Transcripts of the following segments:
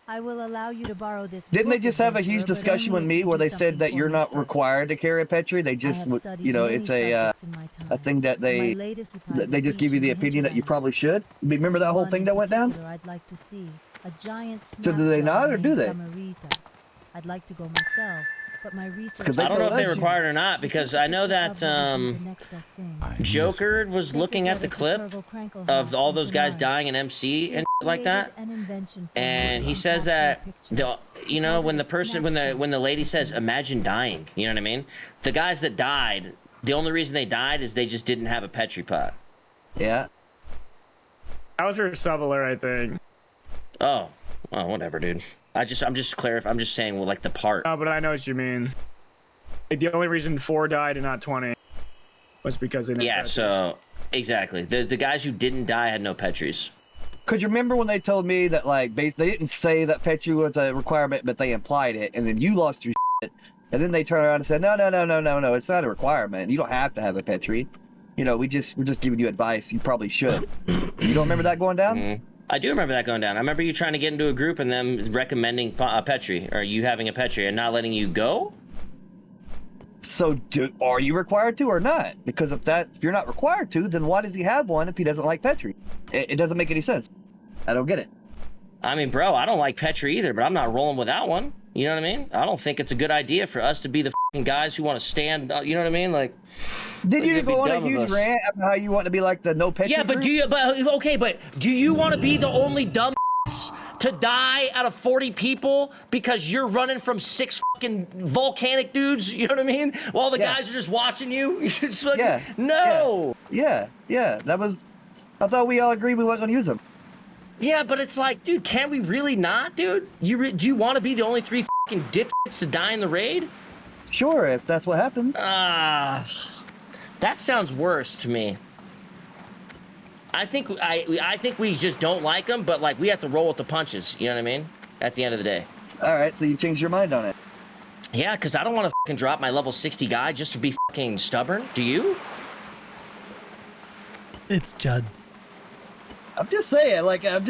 I will allow you to borrow this. Didn't they just have a huge discussion with me where they said that you're not required to carry a Petri? They just, you know, it's a thing that they just give you the opinion that you probably should. Remember that whole thing that went down? I'd like to see a giant. So do they not, or do they? I'd like to go myself, but my research. I don't know if they required it or not, because I know that Joker was looking at the clip of all those guys dying in MC and like that, and he says that you know, when the lady says imagine dying, you know what I mean, the guys that died, the only reason they died is they just didn't have a Petri pot. Yeah, that was her sub alert, I think. Oh, whatever, dude. I'm just clarifying. I'm just saying, well, like the part. No, but I know what you mean. Like, the only reason 4 died and not 20 was because they didn't. Yeah. So exactly, the guys who didn't die had no Petris. Cause you remember when they told me that, like, they didn't say that Petri was a requirement, but they implied it, and then you lost your shit, and then they turned around and said, no, it's not a requirement. You don't have to have a Petri. You know, we're just giving you advice. You probably should. You don't remember that going down? Mm-hmm. I do remember that going down. I remember you trying to get into a group and them recommending a Petri, or you having a Petri and not letting you go. So, are you required to or not? Because if you're not required to, then why does he have one if he doesn't like Petri? It doesn't make any sense. I don't get it. I mean, bro, I don't like Petri either, but I'm not rolling without one. You know what I mean? I don't think it's a good idea for us to be the fucking guys who want to stand. You know what I mean? Like, did you go on a huge rant about how you want to be like the no Petri? Yeah, but group? But do you want to be the only dumb to die out of 40 people because you're running from 6 fucking volcanic dudes? You know what I mean? While the guys are just watching you. You're just like, no. Yeah. That was. I thought we all agreed we weren't going to use them. Yeah, but it's like, dude, can we really not, dude? Do you want to be the only 3 fucking dipshits to die in the raid? Sure, if that's what happens. That sounds worse to me. I think we just don't like them, but like we have to roll with the punches. You know what I mean? At the end of the day. All right, so you've changed your mind on it. Yeah, because I don't want to fucking drop my level 60 guy just to be fucking stubborn. Do you? It's Judd. I'm just saying, like, I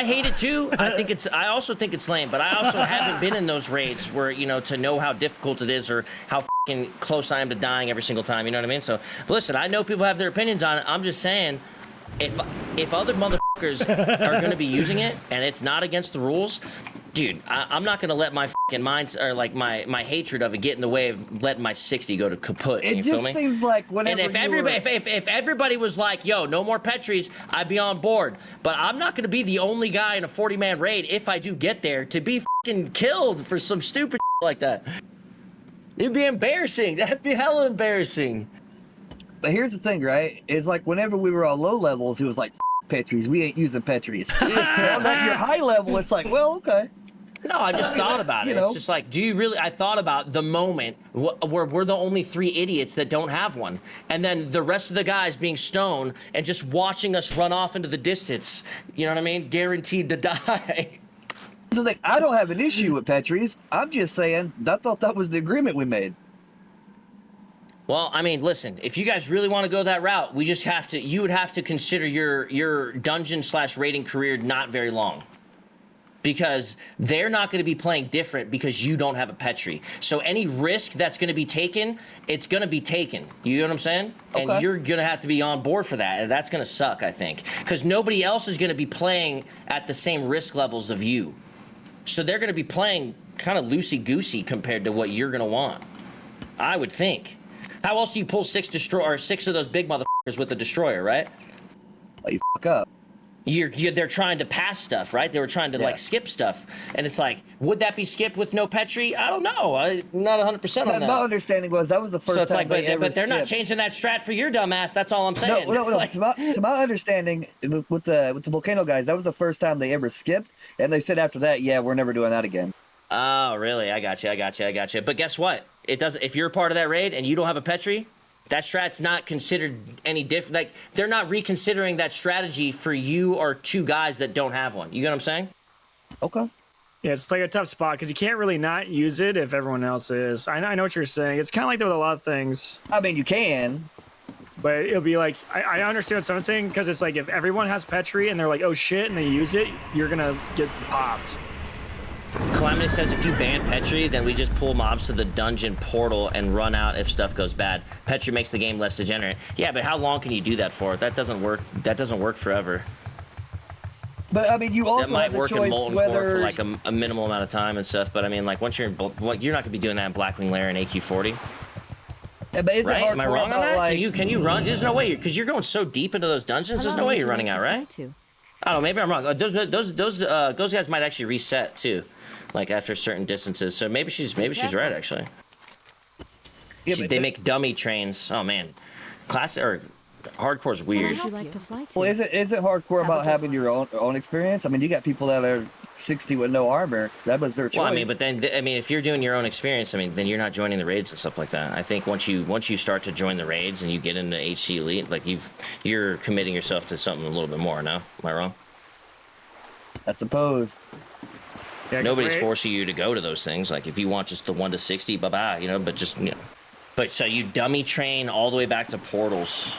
hate it too. I also think it's lame, but I also haven't been in those raids where, you know, to know how difficult it is or how fucking close I am to dying every single time. You know what I mean? So, listen, I know people have their opinions on it. I'm just saying, if other motherfuckers are going to be using it and it's not against the rules, dude, I'm not going to let my fucking mind or like my hatred of it get in the way of letting my 60 go to kaput. It just seems like whenever. And if everybody was like, yo, no more Petris, I'd be on board. But I'm not going to be the only guy in a 40-man raid if I do get there to be fucking killed for some stupid like that. It'd be embarrassing. That'd be hella embarrassing. But here's the thing, right? It's like whenever we were on low levels, it was like, Petris, we ain't using Petris. Now that you're high level, it's like, well, okay. No, I just thought about it. It's just like, do you really? I thought about the moment where we're the only 3 idiots that don't have one. And then the rest of the guys being stoned and just watching us run off into the distance. You know what I mean? Guaranteed to die. So like, I don't have an issue with Petris. I'm just saying, I thought that was the agreement we made. Well, I mean, listen, if you guys really want to go that route, we just have to, you would have to consider your dungeon/raiding career not very long. Because they're not going to be playing different because you don't have a Petri. So any risk that's going to be taken, it's going to be taken. You know what I'm saying? Okay. And you're going to have to be on board for that. And that's going to suck, I think. Because nobody else is going to be playing at the same risk levels of you. So they're going to be playing kind of loosey-goosey compared to what you're going to want. I would think. How else do you pull 6 of those big motherfuckers with the destroyer, right? Oh, you fuck up. They're trying to pass stuff, right? They were trying to like skip stuff, and it's like, would that be skipped with no Petri? I don't know. I'm not 100% on that. My understanding was that was the first time they ever but they're not skipped. changing that strat for your dumbass. That's all I'm saying. No. Like, to my understanding, with the volcano guys, that was the first time they ever skipped, and they said after that, yeah, we're never doing that again. Oh, really? I got you. But guess what? It doesn't. If you're a part of that raid and you don't have a Petri, that strat's not considered any different. Like, they're not reconsidering that strategy for you or 2 guys that don't have one. You get what I'm saying? Okay. Yeah, it's like a tough spot because you can't really not use it if everyone else is. I know what you're saying. It's kind of like that with a lot of things. I mean, you can, But it'll be like, I understand what someone's saying, because it's like if everyone has Petri and they're like, oh shit, and they use it, you're gonna get popped. Calamity says if you ban Petri, then we just pull mobs to the dungeon portal and run out if stuff goes bad. Petri makes the game less degenerate. Yeah, but how long can you do that for? That doesn't work. That doesn't work forever. But I mean, you also That might have the work in choice Molten Core whether for like a minimal amount of time and stuff. But I mean, like once you're in, you're not gonna be doing that in Blackwing Lair and AQ40, yeah, but is it right? Am I hardcore wrong on about, that? like, Can you run? There's no way, because you're going so deep into those dungeons. There's no way you're running out, right? I don't know. Maybe I'm wrong. Those guys might actually reset too, like after certain distances. So maybe she's right actually. Yeah, They make dummy trains. Oh man, classic or hardcore's weird. Would you like to fly to? well, is it hardcore Have a about good having your own experience? I mean, you got people that are 60 with no armor. That was their choice. Well, I mean, but then if you're doing your own experience, I mean, then you're not joining the raids and stuff like that. I think once you start to join the raids and you get into HC Elite, like you're committing yourself to something a little bit more. No, am I wrong? I suppose. Yeah, 'cause Nobody's we- forcing you to go to those things. Like if you want just the 1 to 60, bye bye, you know. But just but so you dummy train all the way back to portals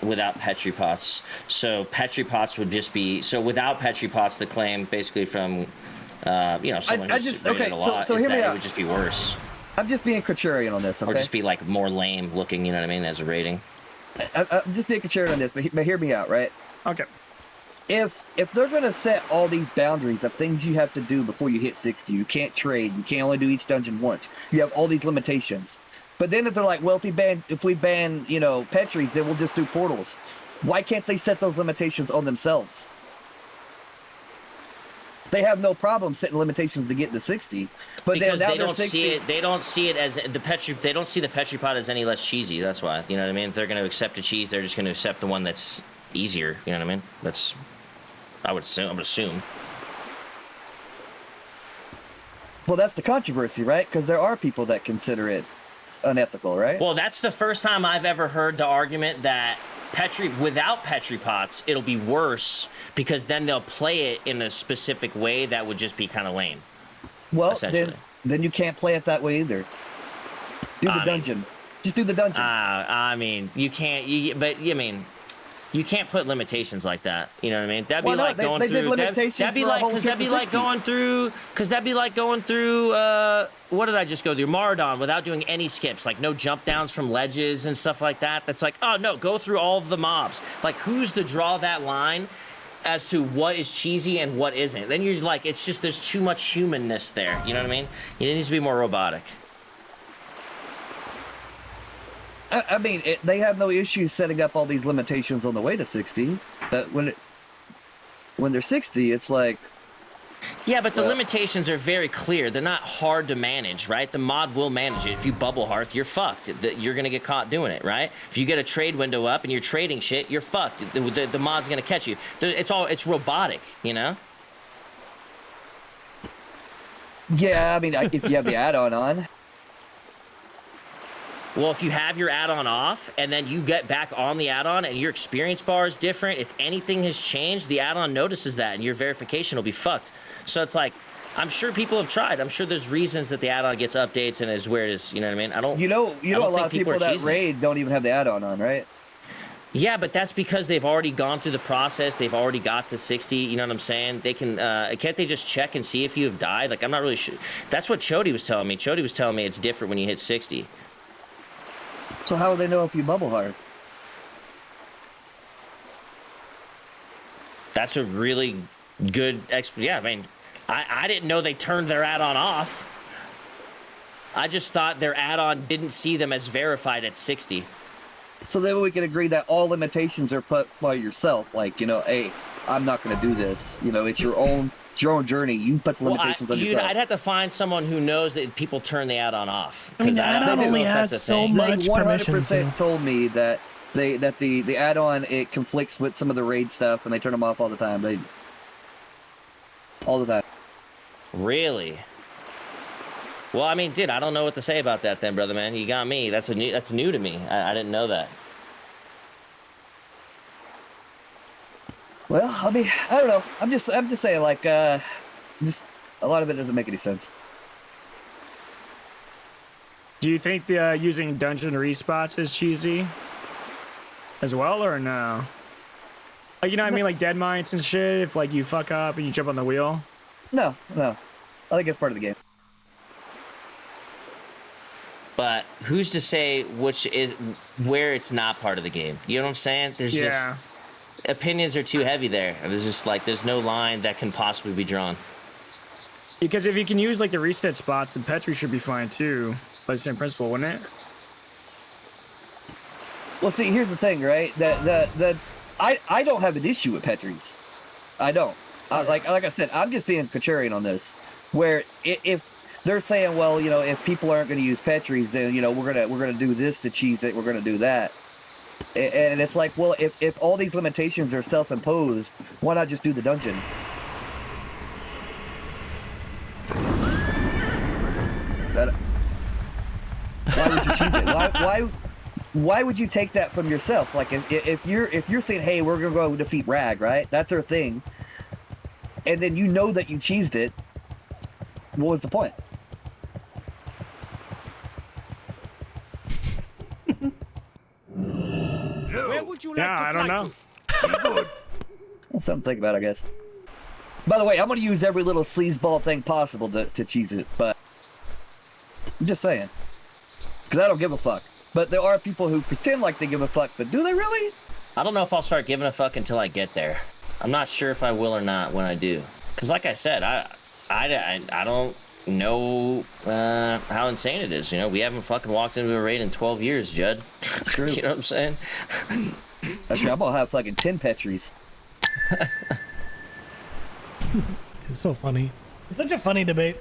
without Petri pots. So Petri pots would just be without Petri pots. The claim basically from someone I who's just- rated okay, a lot so is hear me that it out. would just be worse, I'm just being contrarian on this, okay? or just be like more lame looking. You know what I mean? As a rating. I'm just being contrarian on this, but hear me out, right? Okay. If they're gonna set all these boundaries of things you have to do before you hit 60, you can't trade, you can't only do each dungeon once. You have all these limitations. But then if they're like, well, if we ban, Petris, then we'll just do portals. Why can't they set those limitations on themselves? They have no problem setting limitations to get to 60. But Because then now they they're don't 60. see it. They don't see it as the Petri. They don't see the Petri pot as any less cheesy. That's why. You know what I mean? If they're going to accept a cheese, they're just going to accept the one that's easier. You know what I mean? That's. I would assume. Well, that's the controversy, right? Because there are people that consider it unethical, right? Well, that's the first time I've ever heard the argument that without Petri pots, it'll be worse because then they'll play it in a specific way that would just be kind of lame. Well, essentially. then you can't play it that way either. Do the dungeon. Just do the dungeon. I mean, you can't. You can't put limitations like that. You know what I mean? That'd be Why not? like going They through. did limitations that'd be for a like whole because that'd be trip to like 60. going through. Because that'd be like going through. What did I just go through? Maradon without doing any skips, like no jump downs from ledges and stuff like that. That's like, oh no, go through all of the mobs. Like, who's to draw that line as to what is cheesy and what isn't? Then you're like, it's just there's too much humanness there. You know what I mean? It needs to be more robotic. I mean, they have no issues setting up all these limitations on the way to 60. But when they're 60, it's like... Yeah, but the limitations are very clear. They're not hard to manage, right? The mod will manage it. If you bubble hearth, you're fucked. You're going to get caught doing it, right? If you get a trade window up and you're trading shit, you're fucked. The mod's going to catch you. It's robotic, you know? Yeah, I mean, if you have the add-on on. Well, if you have your add-on off and then you get back on the add-on and your experience bar is different, if anything has changed, the add-on notices that and your verification will be fucked. So it's like, I'm sure people have tried. I'm sure there's reasons that the add-on gets updates and is where it is. You know what I mean? You know, a lot of people that raid don't even have the add-on on, right? Yeah, but that's because they've already gone through the process. They've already got to 60. You know what I'm saying? They can, can't they just check and see if you have died? Like, I'm not really sure. That's what Chodie was telling me. Chodie was telling me it's different when you hit 60. So how would they know if you bubble hearth? That's a really good yeah, I mean, I didn't know they turned their add-on off. I just thought their add-on didn't see them as verified at 60. So then we can agree that all limitations are put by yourself. Like, hey, I'm not going to do this. It's your own journey. You put the limitations on yourself. I'd have to find someone who knows that people turn the add-on off. I mean, the add-on only has so much They permission. 100% told me that the add-on, it conflicts with some of the raid stuff, and they turn them off all the time. All the time. Really? Well, I mean, dude, I don't know what to say about that then, brother, man. You got me. That's new to me. I didn't know that. Well, I mean, I don't know. I'm just saying, like, just a lot of it doesn't make any sense. Do you think the using dungeon respots is cheesy? as well, or no? Like, you know what I mean? Like dead mites and shit, if like you fuck up and you jump on the wheel? No. I think it's part of the game. But who's to say where it's not part of the game? You know what I'm saying? There's just opinions are too heavy there. There's just like there's no line that can possibly be drawn. Because if you can use like the reset spots, then Petri should be fine too, by the same principle, wouldn't it? Well, see, here's the thing, right? I don't have an issue with Petri's. I don't. Like I said, I'm just being contrarian on this. Where if they're saying, well, you know, if people aren't going to use Petri's, then you know we're gonna do this to cheese it. We're gonna do that. And it's like, well, if all these limitations are self-imposed, why not just do the dungeon? Why would you cheese it? Why would you take that from yourself? Like if you're saying, hey, we're gonna go defeat Rag, right? That's our thing. And then you know that you cheesed it. What was the point? Where would you like to I don't know. Something to think about, I guess. By the way, I'm gonna use every little sleazeball thing possible to cheese it, but I'm just saying. Because I don't give a fuck. But there are people who pretend like they give a fuck, but do they really? I don't know if I'll start giving a fuck until I get there. I'm not sure if I will or not when I do. Because like I said, I don't know how insane it is. You know, we haven't fucking walked into a raid in 12 years, Judd. True. You know what I'm saying? Actually, I'm gonna have fucking 10 Petris. It's so funny. It's such a funny debate.